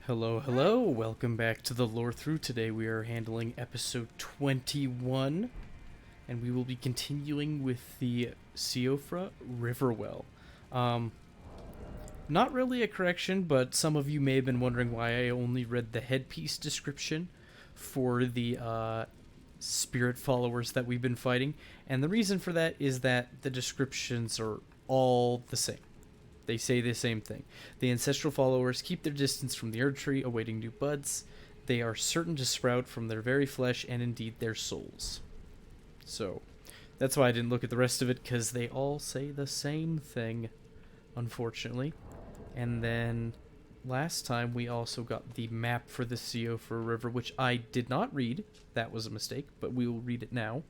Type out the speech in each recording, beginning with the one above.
Hello, hello. Welcome back to the Lorethrough. Today we are handling episode 21, and we will be continuing with the Siofra Riverwell. Um, Not really a correction, but some of you may have been wondering why I only read the headpiece description for the spirit followers that we've been fighting, and the reason for that is that the descriptions are all the same. They say the same thing. The ancestral followers keep their distance from the Erd Tree, awaiting new buds. They are certain to sprout from their very flesh and indeed their souls. So, that's why I didn't look at the rest of it, because they all say the same thing, unfortunately. And then, last time we also got the map for the Siofra River, which I did not read. That was a mistake, but we will read it now.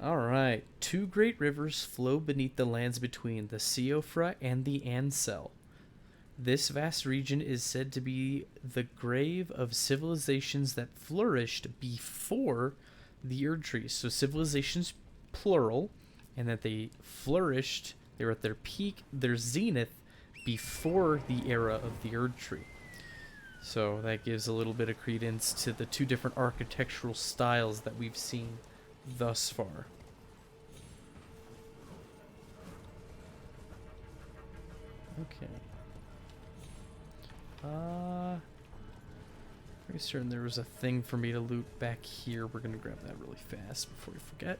Alright, two great rivers flow beneath the lands between the Siofra and the Ansel. This vast region is said to be the grave of civilizations that flourished before the Erd Trees. So civilizations plural, and that they flourished, they were at their peak, their zenith, before the era of the Erd Tree. So that gives a little bit of credence to the two different architectural styles that we've seen thus far. Okay. Pretty certain there was a thing for me to loot back here. We're gonna grab that really fast before we forget.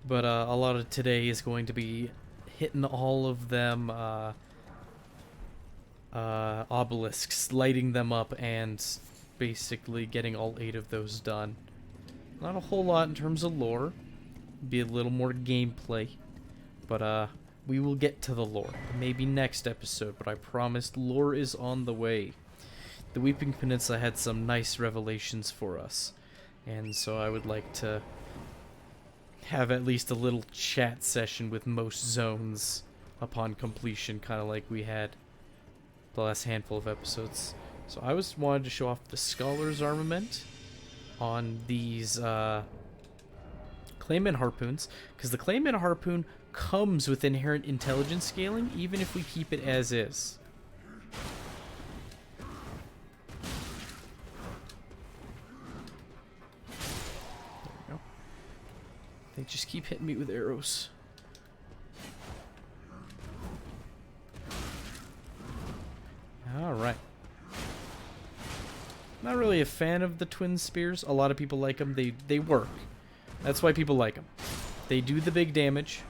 But a lot of today is going to be hitting all of them obelisks, lighting them up, and basically getting all 8 of those done. Not a whole lot in terms of lore. Be a little more gameplay. But we will get to the lore. Maybe next episode, but I promised lore is on the way. The Weeping Peninsula had some nice revelations for us. And so I would like to have at least a little chat session with most zones upon completion, kind of like we had the last handful of episodes. So I wanted to show off the Scholar's Armament on these Clayman Harpoons, because the Clayman Harpoon comes with inherent intelligence scaling, even if we keep it as is. There we go. They just keep hitting me with arrows. Alright. Not really a fan of the twin spears. A lot of people like them. They work. That's why people like them. They do the big damage.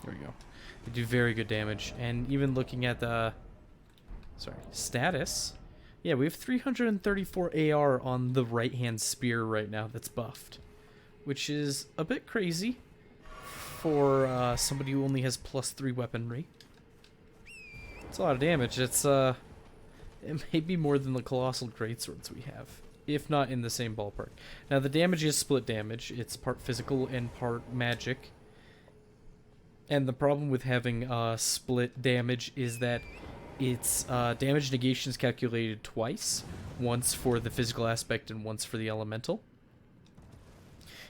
There we go. They do very good damage. And even looking at the status, yeah, we have 334 AR on the right-hand spear right now that's buffed, which is a bit crazy for somebody who only has +3 weaponry. It's a lot of damage. It's it may be more than the colossal greatswords we have, if not in the same ballpark. Now the damage is split damage. It's part physical and part magic. And the problem with having split damage is that its damage negation is calculated twice, once for the physical aspect and once for the elemental.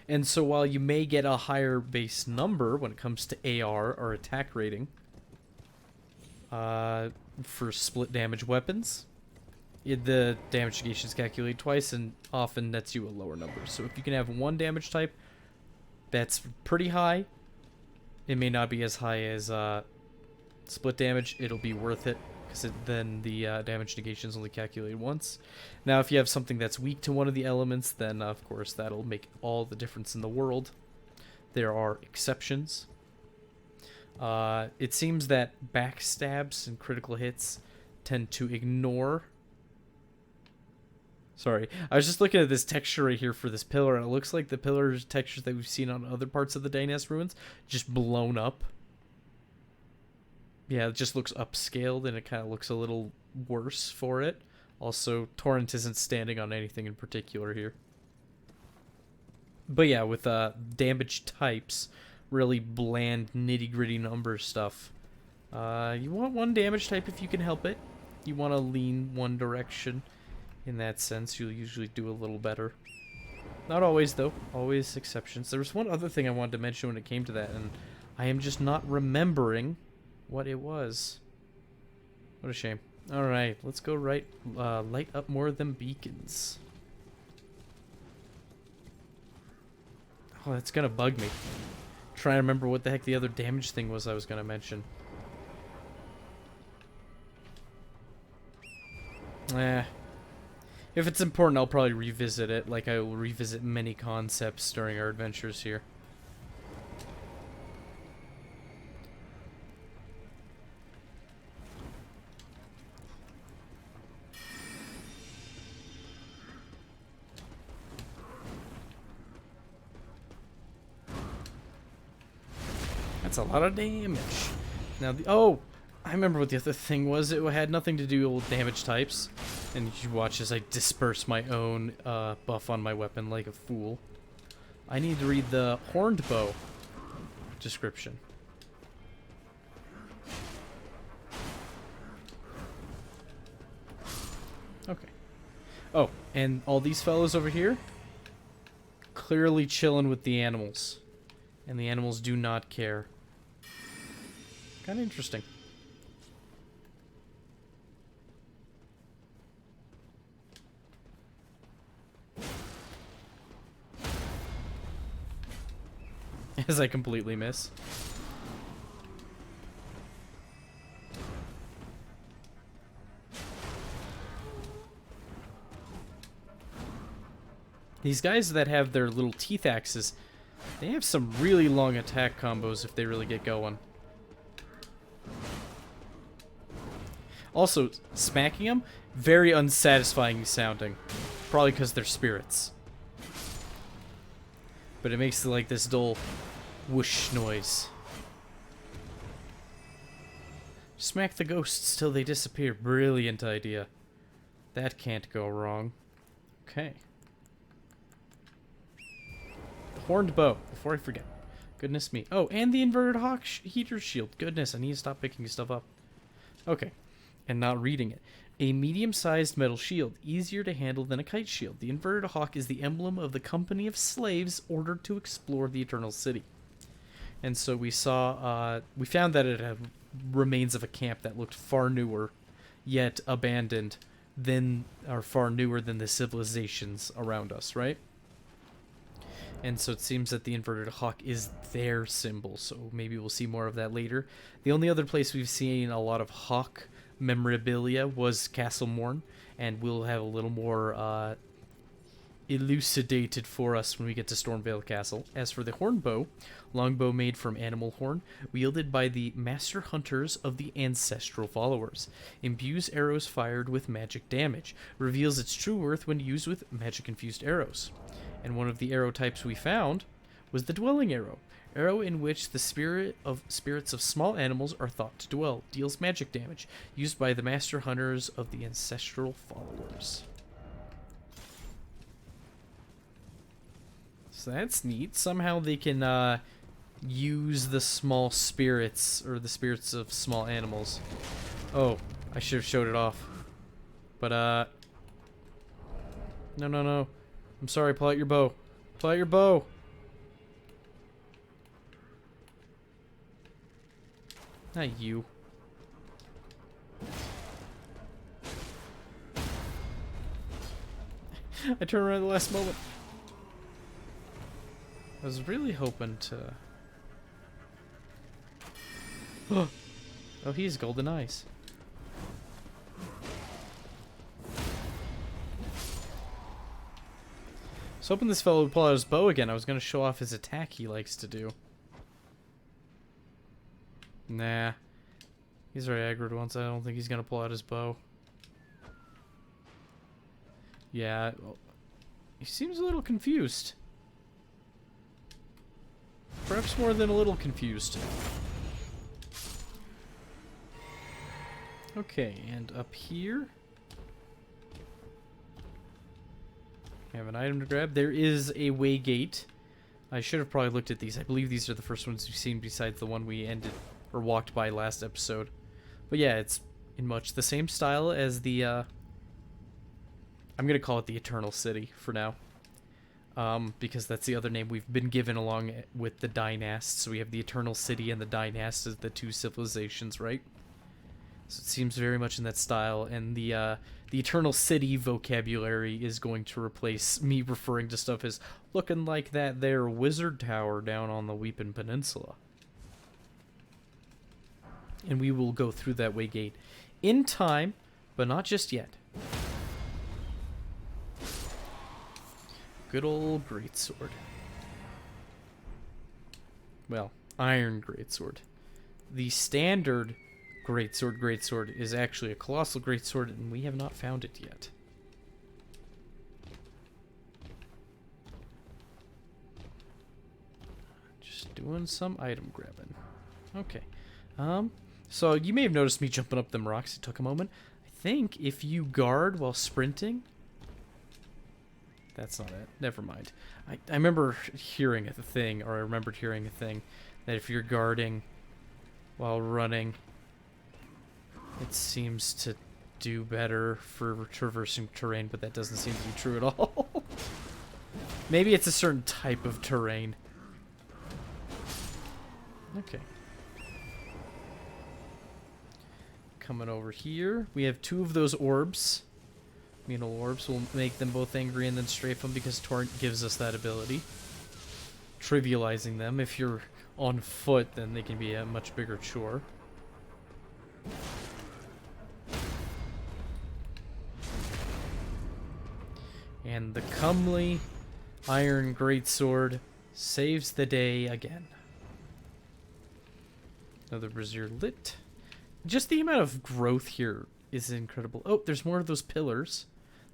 And so while you may get a higher base number when it comes to AR or attack rating for split damage weapons, the damage negation is calculated twice and often nets you a lower number. So if you can have one damage type that's pretty high, it may not be as high as split damage. It'll be worth it, because then the damage negation is only calculated once. Now, if you have something that's weak to one of the elements, then of course that'll make all the difference in the world. There are exceptions. It seems that backstabs and critical hits tend to ignore... Sorry, I was just looking at this texture right here for this pillar, and it looks like the pillar textures that we've seen on other parts of the Dainest ruins just blown up. Yeah, it just looks upscaled, and it kind of looks a little worse for it. Also, Torrent isn't standing on anything in particular here. But yeah, with damage types, really bland, nitty-gritty number stuff. You want one damage type if you can help it. You want to lean one direction. In that sense, you'll usually do a little better. Not always, though. Always exceptions. There was one other thing I wanted to mention when it came to that, and I am just not remembering what it was. What a shame. Alright, let's go light up more of them beacons. Oh, that's gonna bug me. Trying to remember what the heck the other damage thing was I was gonna mention. If it's important, I'll probably revisit it, like I will revisit many concepts during our adventures here. That's a lot of damage. Now, oh, I remember what the other thing was. It had nothing to do with damage types. And you watch as I disperse my own buff on my weapon like a fool. I need to read the horned bow description. Okay. Oh, and all these fellows over here, clearly chilling with the animals. And the animals do not care. Kind of interesting. As I completely miss. These guys that have their little teeth axes, they have some really long attack combos if they really get going. Also, smacking them, very unsatisfying sounding. Probably because they're spirits. But it makes like this dull whoosh noise. Smack the ghosts till they disappear. Brilliant idea. That can't go wrong. Okay. The horned bow, before I forget. Goodness me. Oh, and the inverted hawk heater shield. Goodness, I need to stop picking stuff up. Okay. And not reading it. A medium-sized metal shield, easier to handle than a kite shield. The inverted hawk is the emblem of the company of slaves ordered to explore the Eternal City. And so we saw, we found that it had remains of a camp that looked far newer, yet abandoned, than, or far newer than the civilizations around us, right? And so it seems that the inverted hawk is their symbol, so maybe we'll see more of that later. The only other place we've seen a lot of hawk memorabilia was Castle Morn, and we'll have a little more elucidated for us when we get to Stormvale Castle. As for the horn bow, longbow made from animal horn, wielded by the master hunters of the ancestral followers, imbues arrows fired with magic damage, reveals its true worth when used with magic-infused arrows. And one of the arrow types we found was the dwelling arrow. Arrow in which the spirits of small animals are thought to dwell. Deals magic damage. Used by the master hunters of the ancestral followers. So that's neat. Somehow they can use the small spirits, or the spirits of small animals. Oh, I should have showed it off. But, no, no, no. I'm sorry, pull out your bow. Pull out your bow. Not you. I turned around at the last moment. I was really hoping to... Oh, he's golden eyes. I was hoping this fellow would pull out his bow again. I was going to show off his attack he likes to do. Nah. He's very aggroed once. I don't think he's going to pull out his bow. Yeah. He seems a little confused. Perhaps more than a little confused. Okay, and up here... I have an item to grab. There is a way gate. I should have probably looked at these. I believe these are the first ones we've seen besides the one we ended or walked by last episode. But yeah, it's in much the same style as the I'm gonna call it the Eternal City for now. because that's the other name we've been given along with the Dynasts. So we have the Eternal City and the Dynasts as the two civilizations, right? So it seems very much in that style, and the Eternal City vocabulary is going to replace me referring to stuff as looking like that there wizard tower down on the Weeping Peninsula. And we will go through that way gate in time, but not just yet. Good old greatsword. Well, iron greatsword. The standard greatsword is actually a colossal greatsword, and we have not found it yet. Just doing some item grabbing. Okay. So you may have noticed me jumping up them rocks. It took a moment. I think if you guard while sprinting... That's not it. Never mind. I remember hearing a thing, or I remembered hearing a thing, that if you're guarding while running, it seems to do better for traversing terrain, but that doesn't seem to be true at all. Maybe it's a certain type of terrain. Okay. Coming over here, we have two of those orbs. Communal orbs will make them both angry and then strafe them because Torrent gives us that ability. Trivializing them. If you're on foot, then they can be a much bigger chore. And the comely iron greatsword saves the day again. Another brazier lit. Just the amount of growth here is incredible. Oh, there's more of those pillars.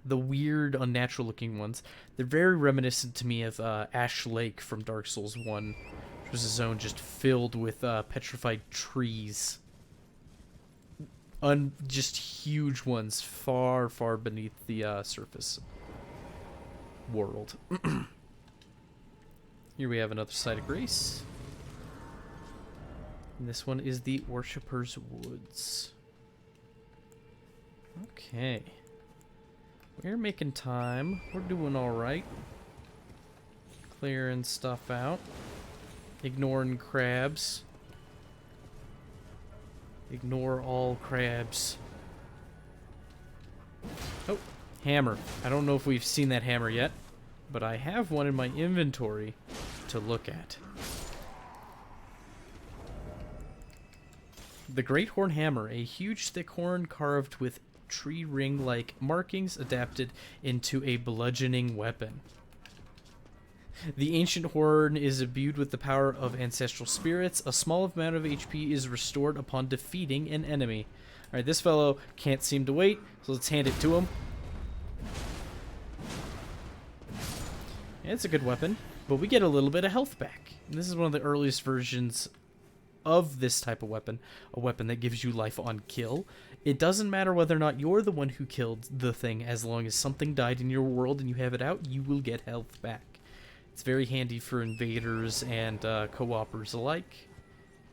The weird, unnatural looking ones. They're very reminiscent to me of Ash Lake from Dark Souls 1. Which was a zone just filled with petrified trees. Just huge ones far, far beneath the surface world. Here we have another site of grace. And this one is the Worshipper's Woods. Okay. We're making time. We're doing alright. Clearing stuff out. Ignoring crabs. Ignore all crabs. Oh, hammer. I don't know if we've seen that hammer yet, but I have one in my inventory to look at. The Great Horn Hammer, a huge thick horn carved with tree ring-like markings adapted into a bludgeoning weapon. The ancient horn is imbued with the power of ancestral spirits. A small amount of HP is restored upon defeating an enemy. Alright, this fellow can't seem to wait, so let's hand it to him. Yeah, it's a good weapon, but we get a little bit of health back. And this is one of the earliest versions of this type of weapon, a weapon that gives you life on kill. It doesn't matter whether or not you're the one who killed the thing, as long as something died in your world and you have it out, you will get health back. It's very handy for invaders and co-opers alike.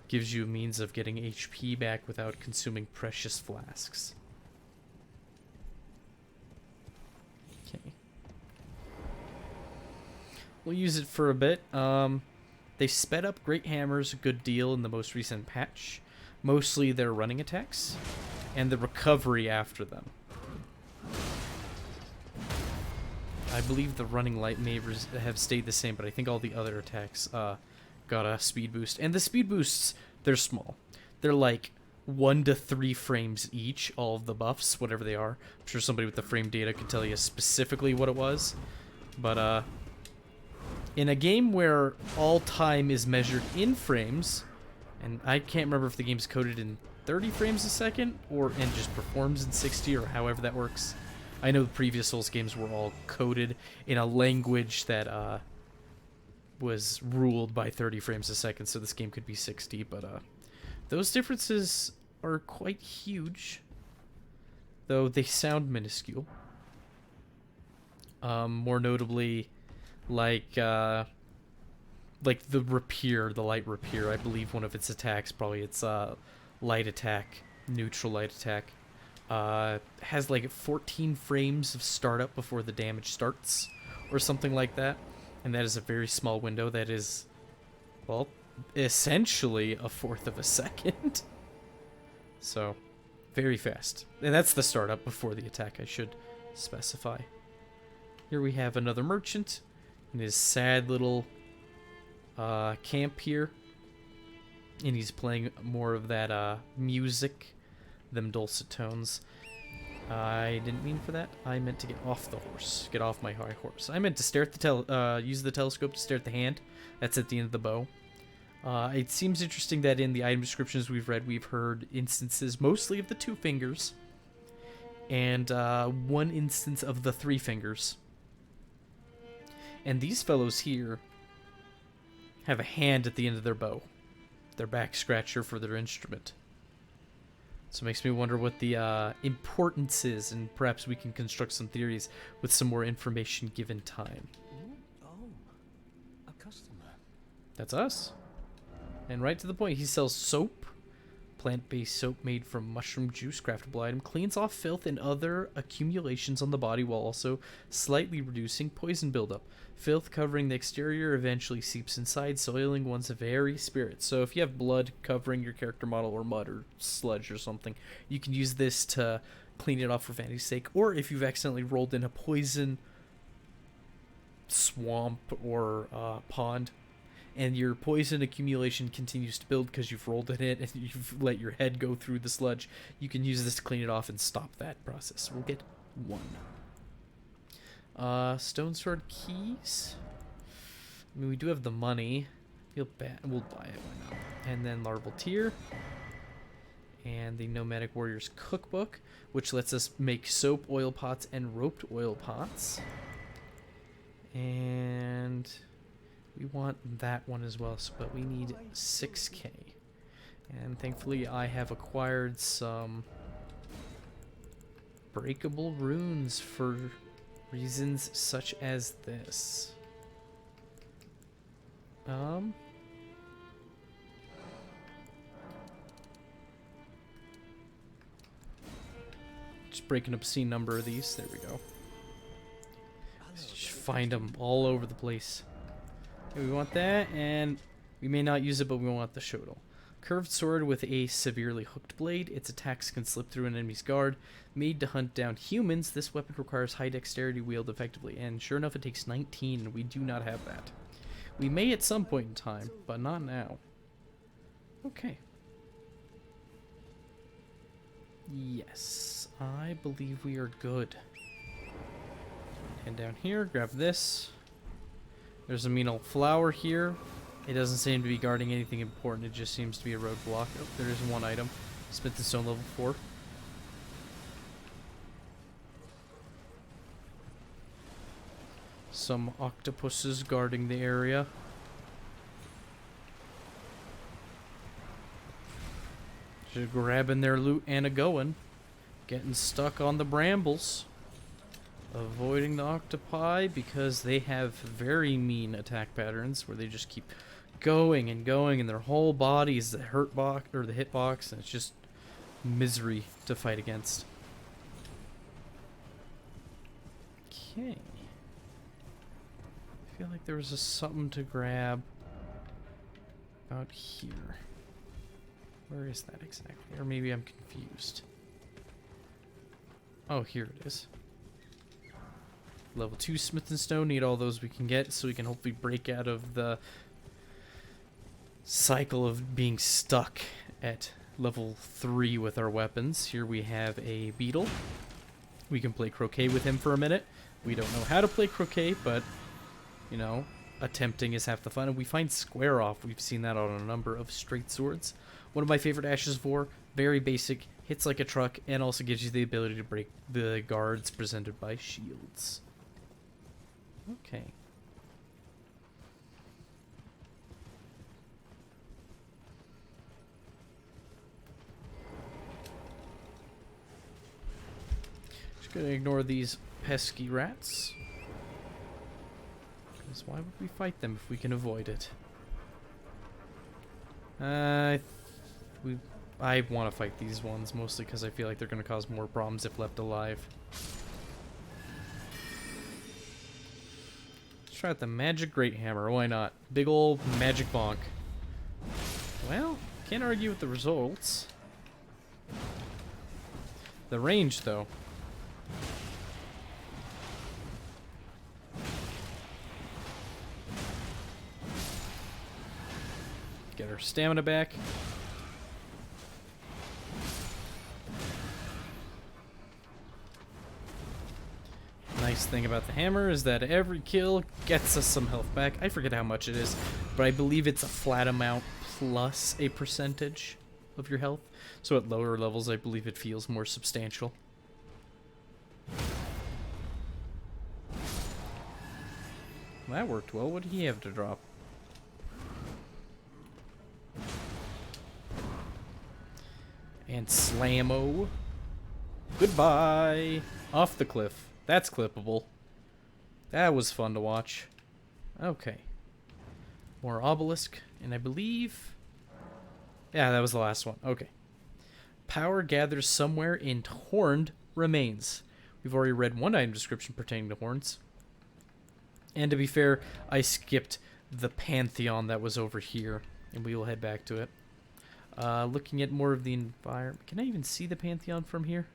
Gives you a means of getting HP back without consuming precious flasks. Okay. We'll use it for a bit. They sped up Great Hammers a good deal in the most recent patch. Mostly their running attacks and the recovery after them. I believe the running light may have stayed the same, but I think all the other attacks got a speed boost. And the speed boosts, they're small. They're like 1 to 3 frames each, all of the buffs, whatever they are. I'm sure somebody with the frame data could tell you specifically what it was. But in a game where all time is measured in frames, and I can't remember if the game's coded in 30 frames a second and just performs in 60 or however that works. I know the previous Souls games were all coded in a language that was ruled by 30 frames a second, so this game could be 60, but those differences are quite huge, though they sound minuscule. More notably, like the rapier, the light rapier. I believe one of its attacks, probably its light attack, neutral light attack, has like 14 frames of startup before the damage starts, or something like that. And that is a very small window that is, well, essentially a fourth of a second. So, very fast. And that's the startup before the attack, I should specify. Here we have another merchant in his sad little camp here. And he's playing more of that music, them dulcet tones. I didn't mean for that. I meant to get off the horse. Get off my high horse. I meant to stare at the use the telescope to stare at the hand. That's at the end of the bow. It seems interesting that in the item descriptions we've read, we've heard instances mostly of the 2 fingers. And 1 instance of the 3 fingers. And these fellows here have a hand at the end of their bow. Their back scratcher for their instrument. So it makes me wonder what the importance is, and perhaps we can construct some theories with some more information given time. Oh, a customer. That's us. And right to the point, he sells soap. Plant-based soap made from mushroom juice, craftable item, cleans off filth and other accumulations on the body while also slightly reducing poison buildup. Filth covering the exterior eventually seeps inside, soiling one's very spirit. So if you have blood covering your character model or mud or sludge or something, you can use this to clean it off for vanity's sake. Or if you've accidentally rolled in a poison swamp or pond, and your poison accumulation continues to build because you've rolled in it and you've let your head go through the sludge, you can use this to clean it off and stop that process. We'll get 1. Stone sword keys. I mean, we do have the money. Feel bad. We'll buy it. Why not? And then larval tier. And the Nomadic Warriors Cookbook, which lets us make soap, oil pots, and roped oil pots. And we want that one as well, but we need 6k. And thankfully I have acquired some breakable runes for reasons such as this. Just break an obscene number of these. There we go. Just find them all over the place. We want that, and we may not use it, but we want the shotel. Curved sword with a severely hooked blade. Its attacks can slip through an enemy's guard. Made to hunt down humans, this weapon requires high dexterity wield effectively, and sure enough, it takes 19, and we do not have that. We may at some point in time, but not now. Okay. Yes, I believe we are good. Head down here, grab this. There's a mean old flower here. It doesn't seem to be guarding anything important. It just seems to be a roadblock. Oh, there is 1 item. Smith and Stone level 4. Some octopuses guarding the area. Just grabbing their loot and a-going. Getting stuck on the brambles. Avoiding the octopi because they have very mean attack patterns where they just keep going and going, and their whole body is the hurt box or the hit box, and it's just misery to fight against. Okay. I feel like there was something to grab out here. Where is that exactly? Or maybe I'm confused. Oh, here it is. Level 2 Smith and Stone. Need all those we can get so we can hopefully break out of the cycle of being stuck at level 3 with our weapons. Here we have a beetle. We can play croquet with him for a minute. We don't know how to play croquet, but, you know, attempting is half the fun. And we find square off. We've seen that on a number of straight swords. One of my favorite Ashes of War. Very basic. Hits like a truck, and also gives you the ability to break the guards presented by shields. Okay. Just gonna ignore these pesky rats. Because why would we fight them if we can avoid it? I want to fight these ones mostly because I feel like they're gonna cause more problems if left alive. Let's try out the magic great hammer. Why not? Big old magic bonk. Well, can't argue with the results. The range, though. Get our stamina back. Nice thing about the hammer is that every kill gets us some health back. I forget how much it is, but I believe it's a flat amount plus a percentage of your health. So at lower levels, I believe it feels more substantial. That worked well. What did he have to drop? And slammo. Goodbye. Off the cliff. That's clippable. That was fun to watch. Okay. More obelisk. And I believe... yeah, that was the last one. Okay. Power gathers somewhere in horned remains. We've already read one item description pertaining to horns. And to be fair, I skipped the pantheon that was over here. And we will head back to it. Looking at more of the environment. Can I even see the pantheon from here?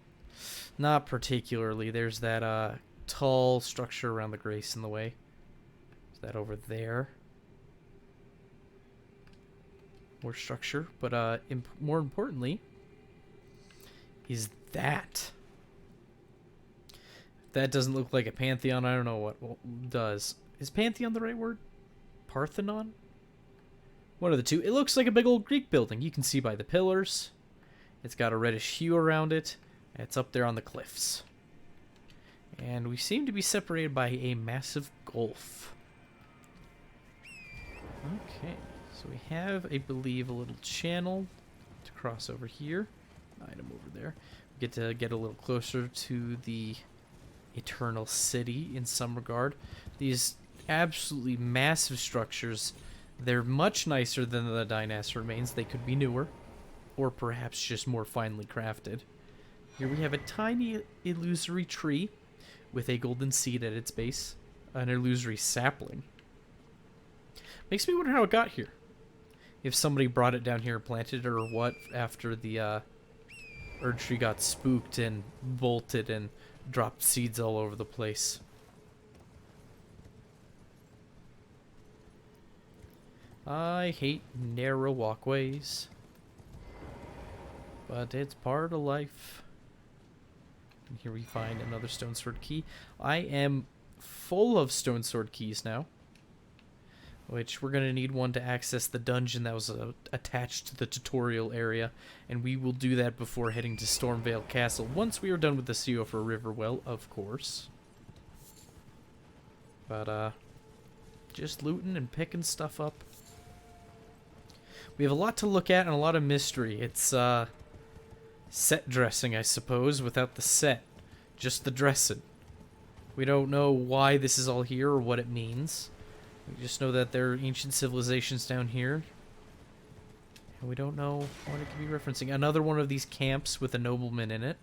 Not particularly. There's that tall structure around the grace in the way. Is that over there? More structure. But more importantly, is that. If that doesn't look like a pantheon, I don't know what does. Is pantheon the right word? Parthenon? One of the two. It looks like a big old Greek building. You can see by the pillars. It's got a reddish hue around it. And it's up there on the cliffs. And we seem to be separated by a massive gulf. Okay. So we have, I believe, a little channel to cross over here. Item over there. We get to get a little closer to the Eternal City in some regard. These absolutely massive structures... they're much nicer than the Dynas remains. They could be newer, or perhaps just more finely crafted. Here we have a tiny illusory tree with a golden seed at its base. An illusory sapling. Makes me wonder how it got here. If somebody brought it down here and planted it, or what, after the Erd tree got spooked and bolted and dropped seeds all over the place. I hate narrow walkways, but it's part of life. And here we find another stone sword key. I am full of stone sword keys now, which we're going to need one to access the dungeon that was attached to the tutorial area, and we will do that before heading to Stormvale Castle, once we are done with the CO for Riverwell, of course. But, just looting and picking stuff up. We have a lot to look at and a lot of mystery. It's, set dressing, I suppose, without the set. Just the dressing. We don't know why this is all here or what it means. We just know that there are ancient civilizations down here. And we don't know what it could be referencing. Another one of these camps with a nobleman in it.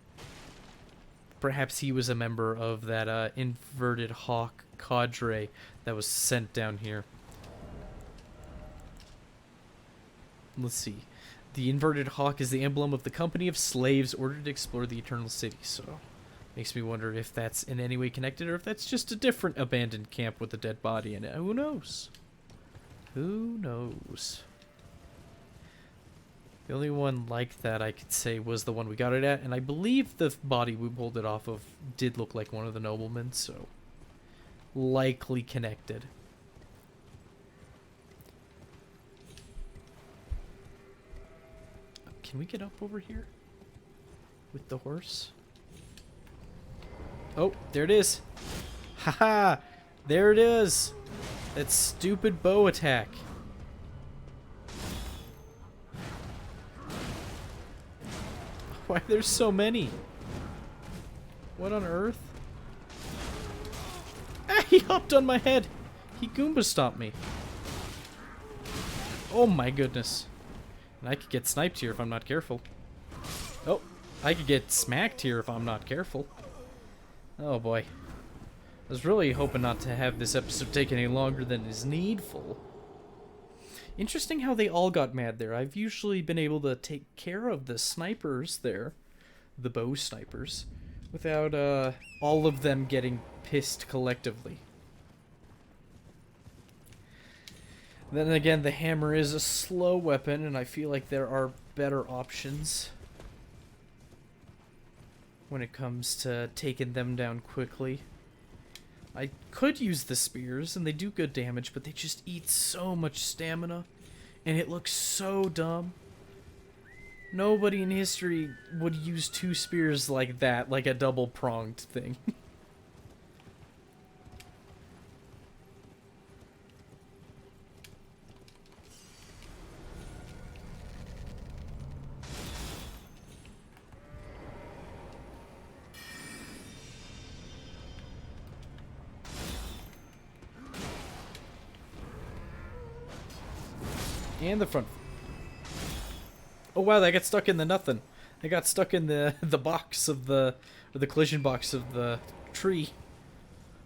Perhaps he was a member of that inverted hawk cadre that was sent down here. Let's see. The inverted hawk is the emblem of the company of slaves ordered to explore the Eternal City. So, makes me wonder if that's in any way connected or if that's just a different abandoned camp with a dead body in it. Who knows? Who knows? The only one like that I could say was the one we got it at, and I believe the body we pulled it off of did look like one of the noblemen, so likely connected. Can we get up over here with the horse? Oh, there it is. Haha, there it is. That stupid bow attack. Why there's so many? What on earth? Ah, he hopped on my head. He Goomba stomped me. Oh my goodness. And I could get sniped here if I'm not careful. Oh, I could get smacked here if I'm not careful. Oh boy. I was really hoping not to have this episode take any longer than is needful. Interesting how they all got mad there. I've usually been able to take care of the snipers there, the bow snipers, without all of them getting pissed collectively. Then again, the hammer is a slow weapon, and I feel like there are better options when it comes to taking them down quickly. I could use the spears, and they do good damage, but they just eat so much stamina, and it looks so dumb. Nobody in history would use 2 spears like that, like a double-pronged thing. And the front. Oh wow, that got stuck in the nothing. I got stuck in the box of the collision box of the tree.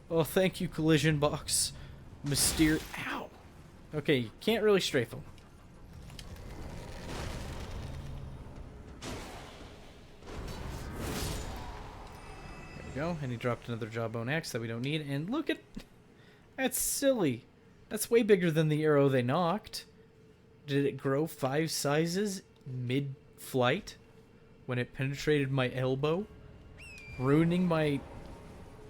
Oh, thank you, collision box. Ow. Okay, you can't really strafe them. There we go. And he dropped another jawbone axe that we don't need. And look at... That's silly. That's way bigger than the arrow they knocked. Did it grow 5 sizes mid-flight when it penetrated my elbow, ruining my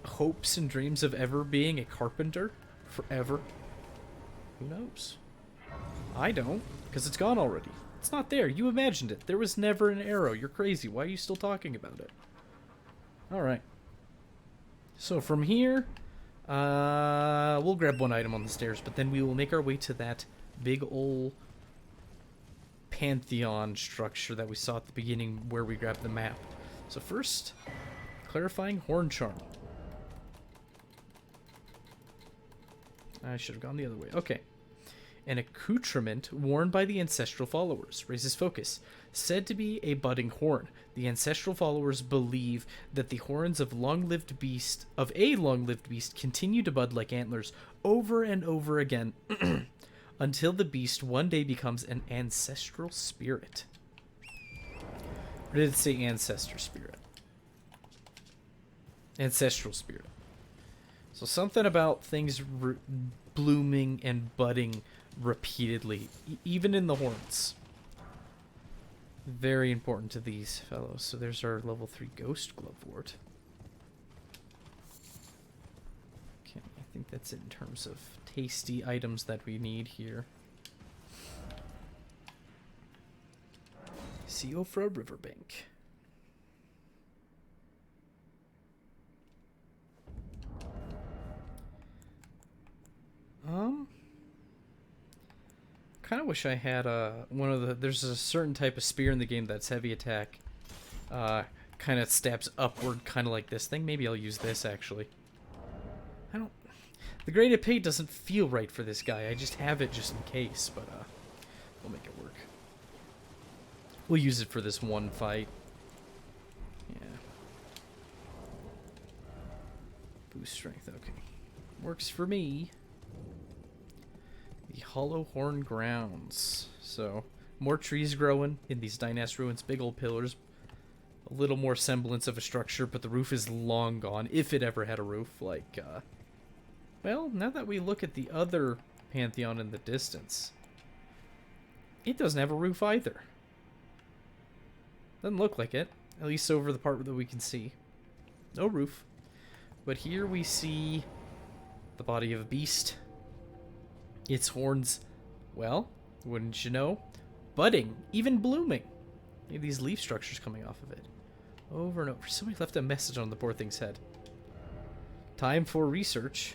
hopes and dreams of ever being a carpenter forever? Who knows? I don't, because it's gone already. It's not there. You imagined it. There was never an arrow. You're crazy. Why are you still talking about it? Alright. So from here, we'll grab one item on the stairs, but then we will make our way to that big ol' Pantheon structure that we saw at the beginning where we grabbed the map. So first, clarifying horn charm. I should have gone the other way. Okay. An accoutrement worn by the ancestral followers. Raises focus. Said to be a budding horn. The ancestral followers believe that the horns of a long-lived beast continue to bud like antlers over and over again until the beast one day becomes an ancestral spirit. Or did it say ancestor spirit? Ancestral spirit. So something about things blooming and budding repeatedly, even in the horns. Very important to these fellows. So there's our level 3 ghost glovewort. Okay, I think that's it in terms of tasty items that we need here. Siofra Riverbank. Kind of wish I had one of the. There's a certain type of spear in the game that's heavy attack. Kind of stabs upward, kind of like this thing. Maybe I'll use this actually. I don't. The graded pay doesn't feel right for this guy. I just have it just in case, but we'll make it work. We'll use it for this one fight. Yeah. Boost strength. Okay. Works for me. The Hollow Horn Grounds. So, more trees growing in these Dynast ruins. Big old pillars. A little more semblance of a structure, but the roof is long gone. If it ever had a roof. Like, well, now that we look at the other Pantheon in the distance, it doesn't have a roof either. Doesn't look like it. At least over the part that we can see. No roof. But here we see the body of a beast. Its horns, well, wouldn't you know, budding, even blooming. Maybe these leaf structures coming off of it. Over and over. Somebody left a message on the poor thing's head. Time for research.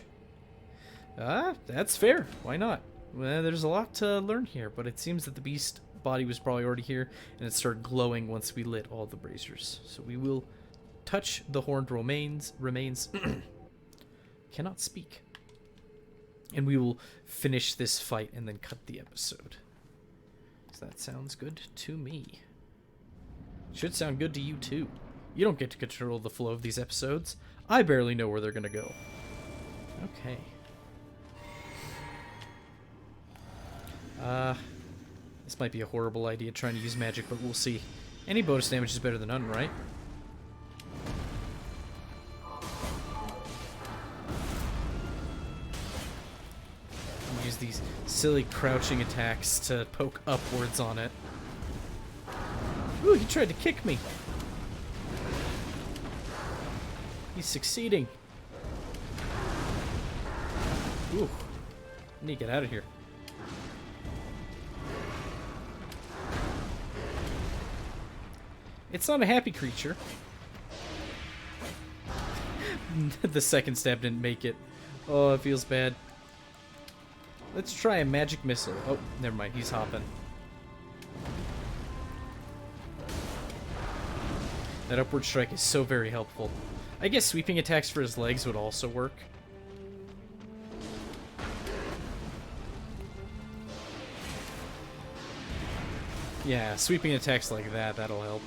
That's fair. Why not? Well, there's a lot to learn here, but it seems that the beast body was probably already here, and it started glowing once we lit all the braziers. So we will touch the horned remains. Cannot speak. And we will finish this fight and then cut the episode. So that sounds good to me. Should sound good to you too. You don't get to control the flow of these episodes. I barely know where they're gonna go. Okay. This might be a horrible idea trying to use magic, but we'll see. Any bonus damage is better than none, right? Use these silly crouching attacks to poke upwards on it. Ooh, he tried to kick me. He's succeeding. Ooh. I need to get out of here. It's not a happy creature. The second stab didn't make it. Oh, it feels bad. Let's try a magic missile. Oh, never mind. He's hopping. That upward strike is so very helpful. I guess sweeping attacks for his legs would also work. Yeah, sweeping attacks like that, that'll help.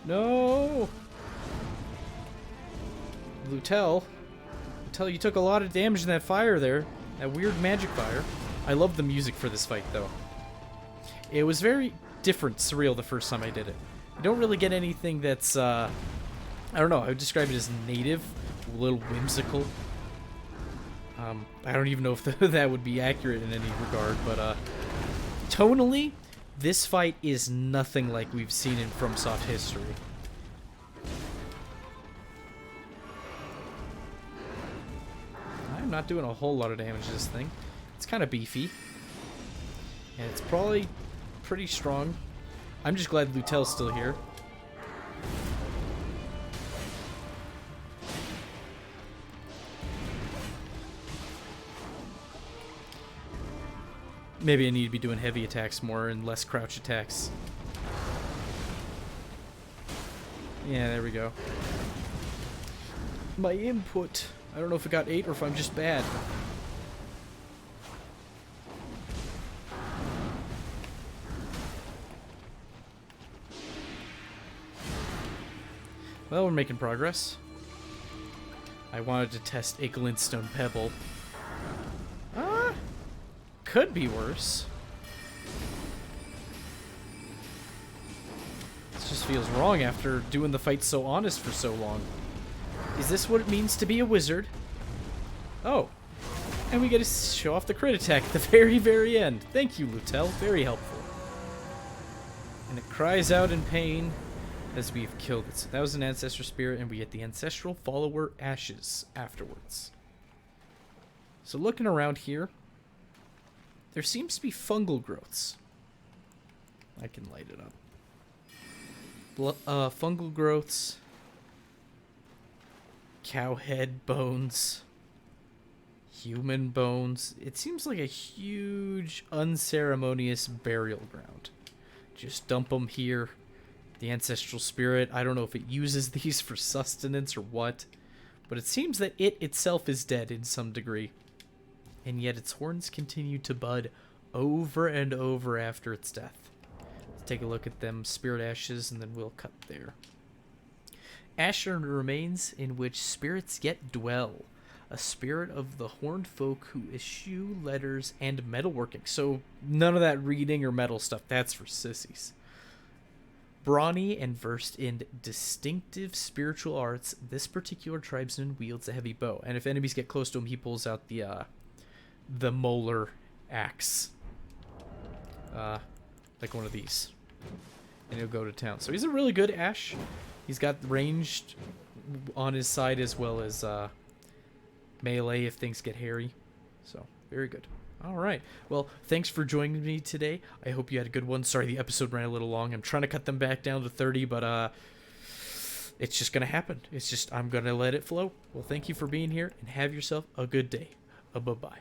No! Lutel, you took a lot of damage in that fire there. That weird magic fire. I love the music for this fight, though. It was very different, surreal the first time I did it. You don't really get anything that's, I don't know, I would describe it as native, a little whimsical. I don't even know if that would be accurate in any regard, but, tonally, this fight is nothing like we've seen in FromSoft history. I'm not doing a whole lot of damage to this thing. It's kind of beefy. And it's probably pretty strong. I'm just glad Lutel's still here. Maybe I need to be doing heavy attacks more and less crouch attacks. Yeah, there we go. My input. I don't know if it got 8 or if I'm just bad. Well, we're making progress. I wanted to test a glintstone pebble. Could be worse. This just feels wrong after doing the fight so honest for so long. Is this what it means to be a wizard? Oh. And we get to show off the crit attack at the very, very end. Thank you, Lutel. Very helpful. And it cries out in pain as we've killed it. So that was an ancestor spirit, and we get the ancestral follower ashes afterwards. So looking around here, there seems to be fungal growths. I can light it up. Fungal growths. Cow head bones. Human bones. It seems like a huge, unceremonious burial ground. Just dump them here. The ancestral spirit, I don't know if it uses these for sustenance or what, but it seems that it itself is dead in some degree. And yet its horns continue to bud over and over after its death. Let's take a look at them spirit ashes, and then we'll cut there. Ashes are remains in which spirits yet dwell. A spirit of the horned folk who eschew letters and metalworking. So none of that reading or metal stuff. That's for sissies. Brawny and versed in distinctive spiritual arts, this particular tribesman wields a heavy bow. And if enemies get close to him, he pulls out the molar axe. Like one of these. And he'll go to town. So he's a really good Ash. He's got ranged on his side as well as melee if things get hairy. So, very good. Alright. Well, thanks for joining me today. I hope you had a good one. Sorry the episode ran a little long. I'm trying to cut them back down to 30, but it's just going to happen. It's just, I'm going to let it flow. Well, thank you for being here, and have yourself a good day. Bye-bye.